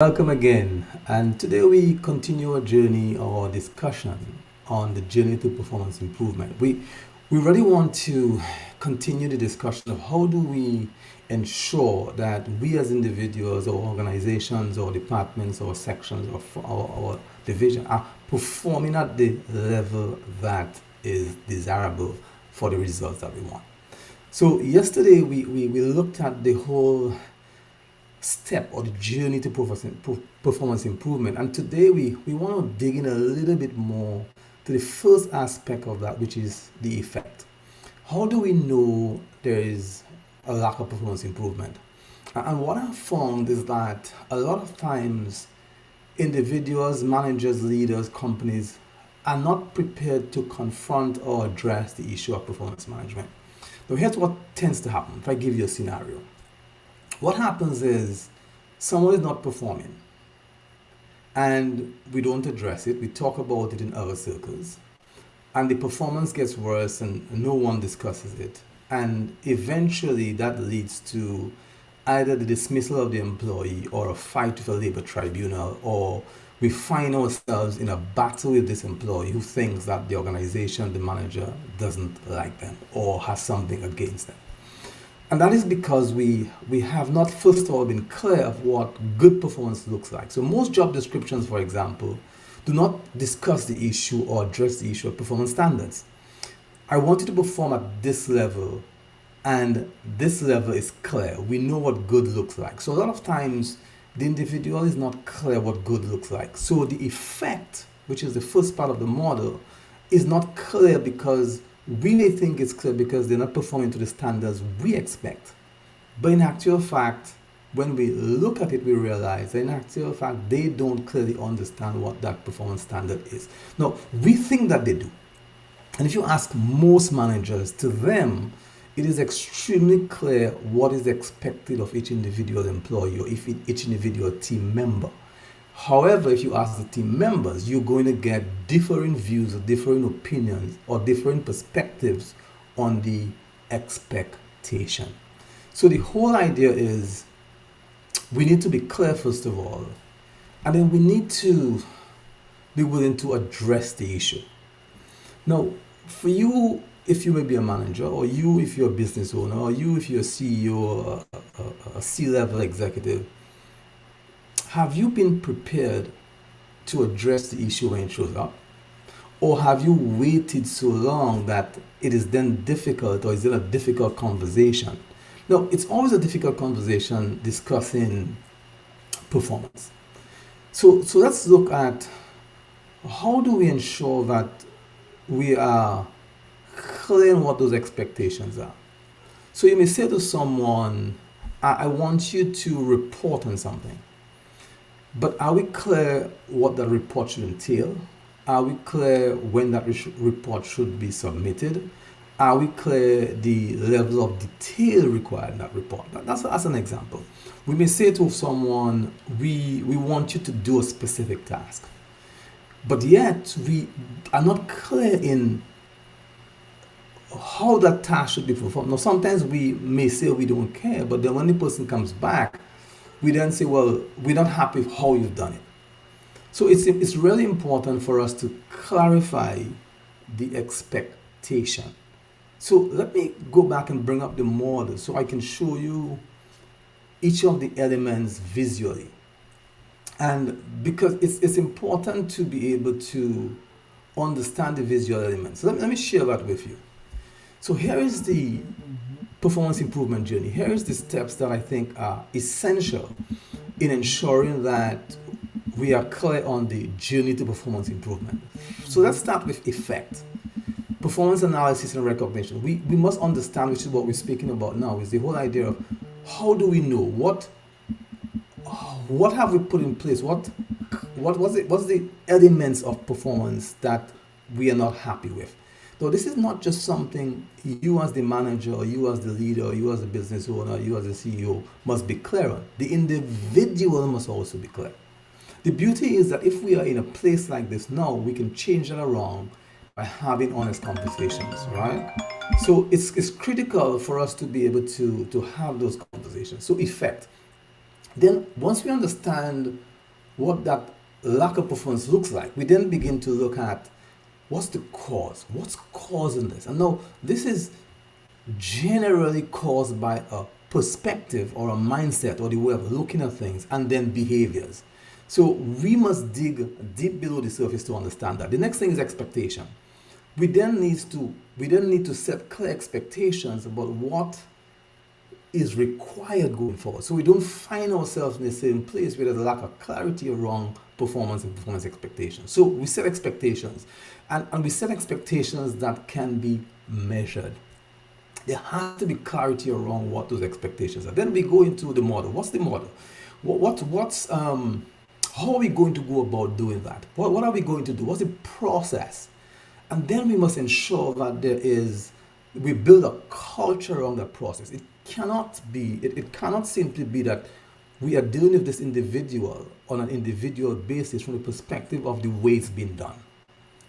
Welcome again, and today we continue our journey or discussion on the journey to performance improvement. We really want to continue the discussion of how do we ensure that we as individuals or organizations or departments or sections or division are performing at the level that is desirable for the results that we want. So yesterday we looked at the whole step or the journey to performance improvement. And today we want to dig in a little bit more to the first aspect of that, which is the effect. How do we know there is a lack of performance improvement? And what I've found is that a lot of times individuals, managers, leaders, companies are not prepared to confront or address the issue of performance management. Now, here's what tends to happen. If I give you a scenario, what happens is someone is not performing and we don't address it. We talk about it in other circles and the performance gets worse and no one discusses it. And eventually that leads to either the dismissal of the employee or a fight with a labor tribunal, or we find ourselves in a battle with this employee who thinks that the organization, the manager, doesn't like them or has something against them. And that is because we have not, first of all, been clear of what good performance looks like. So most job descriptions, for example, do not discuss the issue or address the issue of performance standards. I want you to perform at this level, and this level is clear. We know what good looks like. So a lot of times, the individual is not clear what good looks like. So the effect, which is the first part of the model, is not clear because we may think it's clear because they're not performing to the standards we expect. But in actual fact, when we look at it, we realize that in actual fact, they don't clearly understand what that performance standard is. Now, we think that they do. And if you ask most managers, to them, it is extremely clear what is expected of each individual employee or each individual team member. However, if you ask the team members, you're going to get different views or different opinions or different perspectives on the expectation. So the whole idea is we need to be clear, first of all, and then we need to be willing to address the issue. Now, for you, if you may be a manager, or you if you're a business owner, or you if you're a CEO or a C-level executive, have you been prepared to address the issue when it shows up? Or have you waited so long that it is then difficult, or is it a difficult conversation? No, it's always a difficult conversation discussing performance. So let's look at how do we ensure that we are clear on what those expectations are. So you may say to someone, I want you to report on something. But are we clear what that report should entail? Are we clear when that report should be submitted? Are we clear the level of detail required in that report? That's an example. We may say to someone, we want you to do a specific task. But yet we are not clear in how that task should be performed. Now, sometimes we may say we don't care, but then when the person comes back, we then say, well, we're not happy with how you've done it. So it's really important for us to clarify the expectation. So let me go back and bring up the model so I can show you each of the elements visually. And because it's important to be able to understand the visual elements. So let me share that with you. So here is the performance improvement journey. Here is the steps that I think are essential in ensuring that we are clear on the journey to performance improvement. So let's start with effect. Performance analysis and recognition. We must understand, which is what we're speaking about now, is the whole idea of how do we know what have we put in place? What's the elements of performance that we are not happy with? So this is not just something you as the manager, or you as the leader, or you as the business owner, or you as the CEO must be clear on. The individual must also be clear. The beauty is that if we are in a place like this now, we can change that around by having honest conversations, right? So it's critical for us to be able to have those conversations. So effect. Then once we understand what that lack of performance looks like, we then begin to look at what's the cause? What's causing this? And now, this is generally caused by a perspective or a mindset or the way of looking at things and then behaviors. So we must dig deep below the surface to understand that. The next thing is expectation. We then need to set clear expectations about what is required going forward. So we don't find ourselves in the same place where there's a lack of clarity around performance and performance expectations. So we set expectations, and we set expectations that can be measured. There has to be clarity around what those expectations are. Then we go into the model. What's the model? How are we going to go about doing that? What are we going to do? What's the process? And then we must ensure that we build a culture around that process. It cannot simply be that we are dealing with this individual on an individual basis from the perspective of the way it's been done.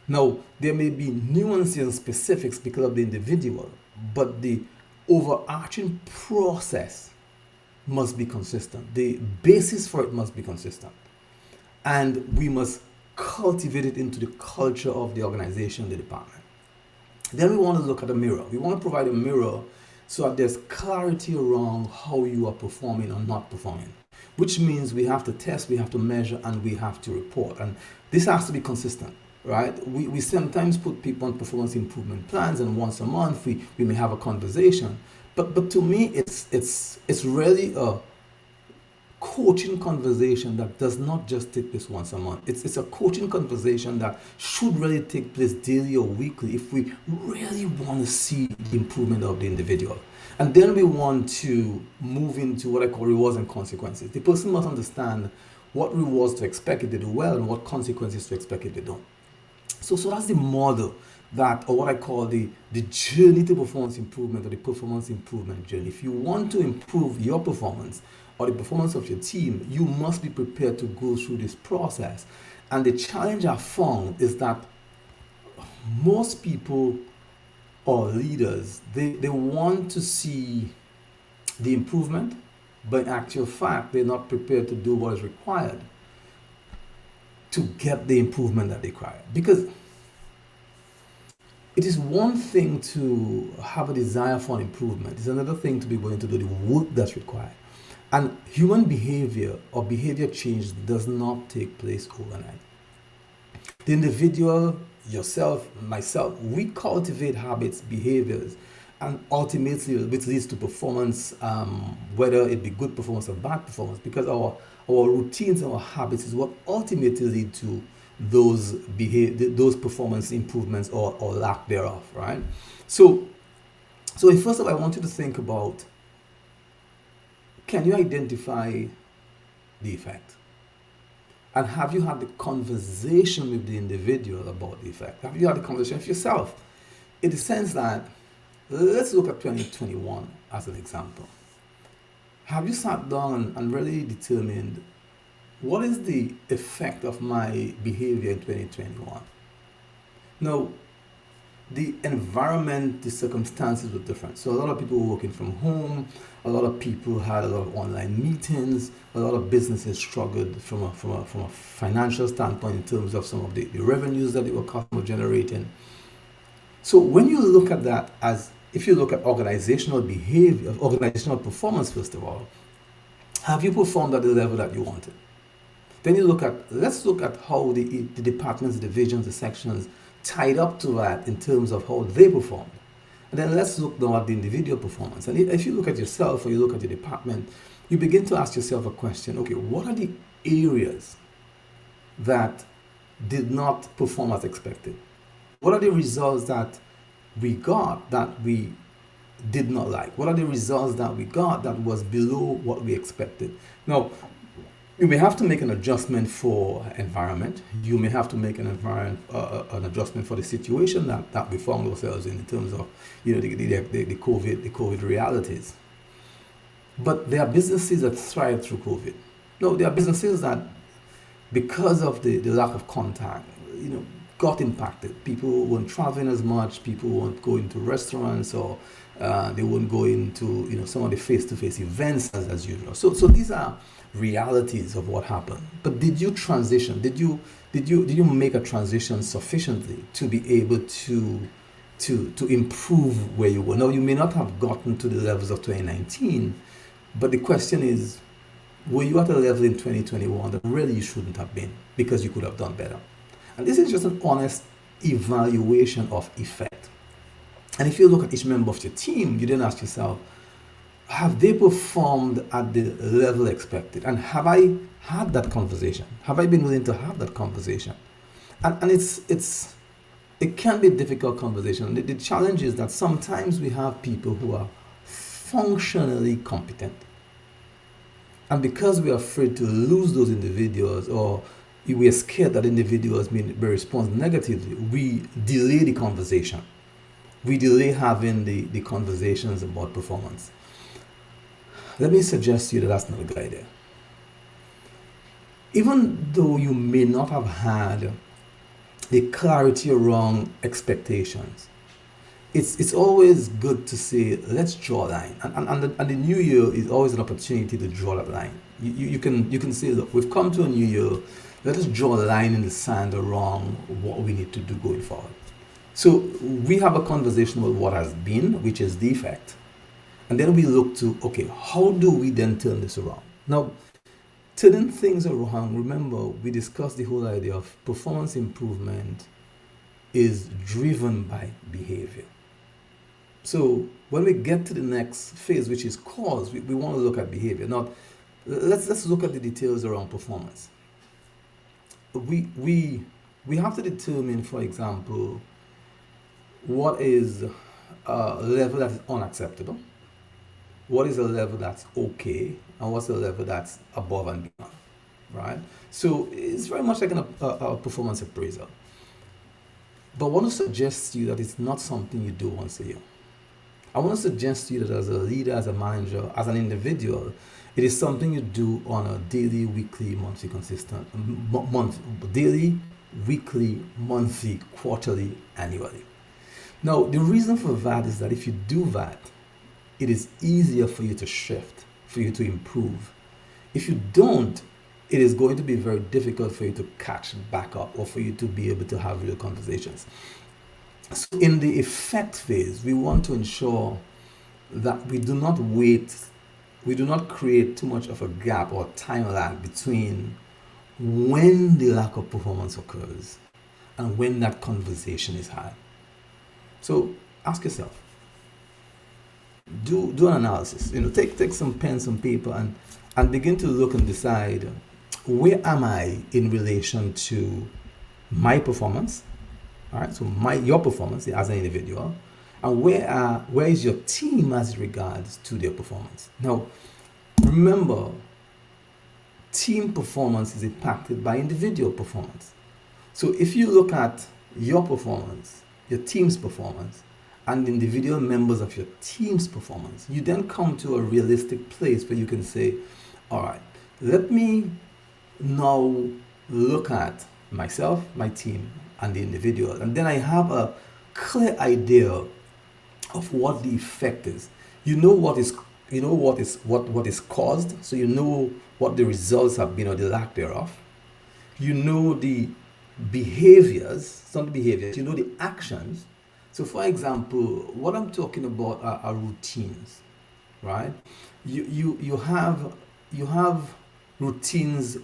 Now, there may be nuances and specifics because of the individual, but the overarching process must be consistent. The basis for it must be consistent. And we must cultivate it into the culture of the organization, the department. Then we want to look at a mirror. We want to provide a mirror so that there's clarity around how you are performing or not performing, which means we have to test, we have to measure, and we have to report. And this has to be consistent, right? We sometimes put people on performance improvement plans, and once a month we may have a conversation. But to me, it's really a coaching conversation that does not just take place once a month. It's a coaching conversation that should really take place daily or weekly if we really want to see the improvement of the individual. And then we want to move into what I call rewards and consequences. The person must understand what rewards to expect if they do well and what consequences to expect if they don't. So that's the model or what I call the journey to performance improvement, or the performance improvement journey. If you want to improve your performance or the performance of your team, you must be prepared to go through this process. And the challenge I found is that most people or leaders, they want to see the improvement, but in actual fact, they're not prepared to do what is required to get the improvement that they require. Because it is one thing to have a desire for an improvement. It's another thing to be willing to do the work that's required. And human behavior or behavior change does not take place overnight. The individual, yourself, myself, we cultivate habits, behaviors, and ultimately which leads to performance, whether it be good performance or bad performance, because our routines and our habits is what ultimately lead to those performance improvements or lack thereof, right? So first of all, I want you to think about, can you identify the effect? And have you had the conversation with the individual about the effect? Have you had the conversation with yourself? In the sense that, let's look at 2021 as an example. Have you sat down and really determined what is the effect of my behavior in 2021? Now, the environment, the circumstances were different. So a lot of people were working from home. A lot of people had a lot of online meetings. A lot of businesses struggled from a financial standpoint in terms of some of the revenues that they were customer generating. So when you look at that, if you look at organizational behavior, organizational performance, first of all, have you performed at the level that you wanted? Then let's look at how the departments, the divisions, the sections tied up to that in terms of how they performed. And then let's look now at the individual performance. And if you look at yourself or you look at your department, you begin to ask yourself a question, okay, what are the areas that did not perform as expected? What are the results that we got that we did not like? What are the results that we got that was below what we expected? Now, you may have to make an adjustment for environment. You may have to make an adjustment for the situation that we found ourselves in terms of the COVID realities. But there are businesses that thrive through COVID. No, there are businesses that, because of the lack of contact, got impacted. People weren't traveling as much. People weren't going to restaurants, or they weren't going to some of the face-to-face events as usual. So these are realities of what happened. But did you transition? Did you make a transition sufficiently to be able to improve where you were? Now, you may not have gotten to the levels of 2019, but the question is, were you at a level in 2021 that really you shouldn't have been because you could have done better? And this is just an honest evaluation of effect. And if you look at each member of your team, you then ask yourself, have they performed at the level expected? And have I had that conversation? Have I been willing to have that conversation? And it can be a difficult conversation. The challenge is that sometimes we have people who are functionally competent. And because we are afraid to lose those individuals, or we are scared that individuals may respond negatively, we delay the conversation. We delay having the conversations about performance. Let me suggest to you that that's not a good idea. Even though you may not have had the clarity around expectations, it's always good to say, let's draw a line. And the new year is always an opportunity to draw that line. You can say, look, we've come to a new year, let us draw a line in the sand around what we need to do going forward. So we have a conversation about what has been, which is the effect. And then we look to, okay, how do we then turn this around? Now, turning things around, remember, we discussed the whole idea of performance improvement is driven by behavior. So when we get to the next phase, which is cause, we want to look at behavior. Now, let's look at the details around performance. We have to determine, for example, what is a level that is unacceptable, what is a level that's okay, and what's a level that's above and beyond, right? So it's very much like a performance appraisal. But I want to suggest to you that it's not something you do once a year. I want to suggest to you that as a leader, as a manager, as an individual, it is something you do on a daily, weekly, monthly, daily, weekly, monthly, quarterly, annually. Now, the reason for that is that if you do that, it is easier for you to shift, for you to improve. If you don't, it is going to be very difficult for you to catch back up, or for you to be able to have real conversations. So in the effect phase, we want to ensure that we do not create too much of a gap or time lag between when the lack of performance occurs and when that conversation is had. So ask yourself, do an analysis. Take some pen, some paper, and begin to look and decide, where am I in relation to my performance? All right, so your performance as an individual, and where is your team as regards to their performance? Now, remember, team performance is impacted by individual performance. So if you look at your performance, your team's performance, and individual members of your team's performance, you then come to a realistic place where you can say, all right, let me now look at myself, my team, and the individual, and then I have a clear idea of what the effect is. You know what is caused, so you know what the results have been, or the lack thereof. You know the behaviors, you know the actions. So for example, what I'm talking about are routines, right? You have routines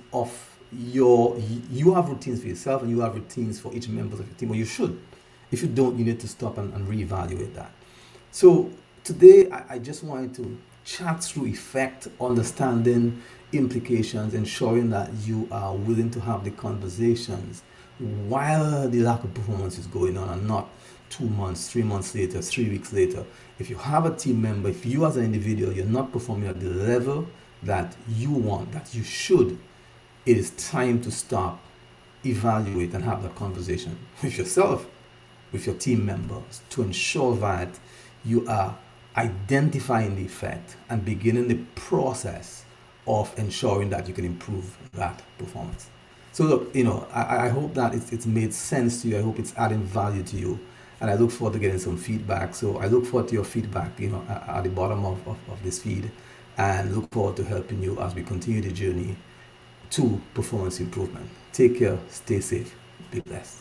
you have routines for yourself, and you have routines for each member of your team, or you should. If you don't, you need to stop and reevaluate that. So today, I just wanted to chat through effect, understanding implications, ensuring that you are willing to have the conversations while the lack of performance is going on, and not 2 months, 3 months later, 3 weeks later. If you have a team member, if you as an individual, you're not performing at the level that you want, that you should, it is time to stop, evaluate, and have that conversation with yourself, with your team members, to ensure that you are identifying the effect and beginning the process of ensuring that you can improve that performance. So look, I hope that it's made sense to you. I hope it's adding value to you. And I look forward to getting some feedback. So I look forward to your feedback, at the bottom of this feed, and look forward to helping you as we continue the journey to performance improvement. Take care, stay safe, be blessed.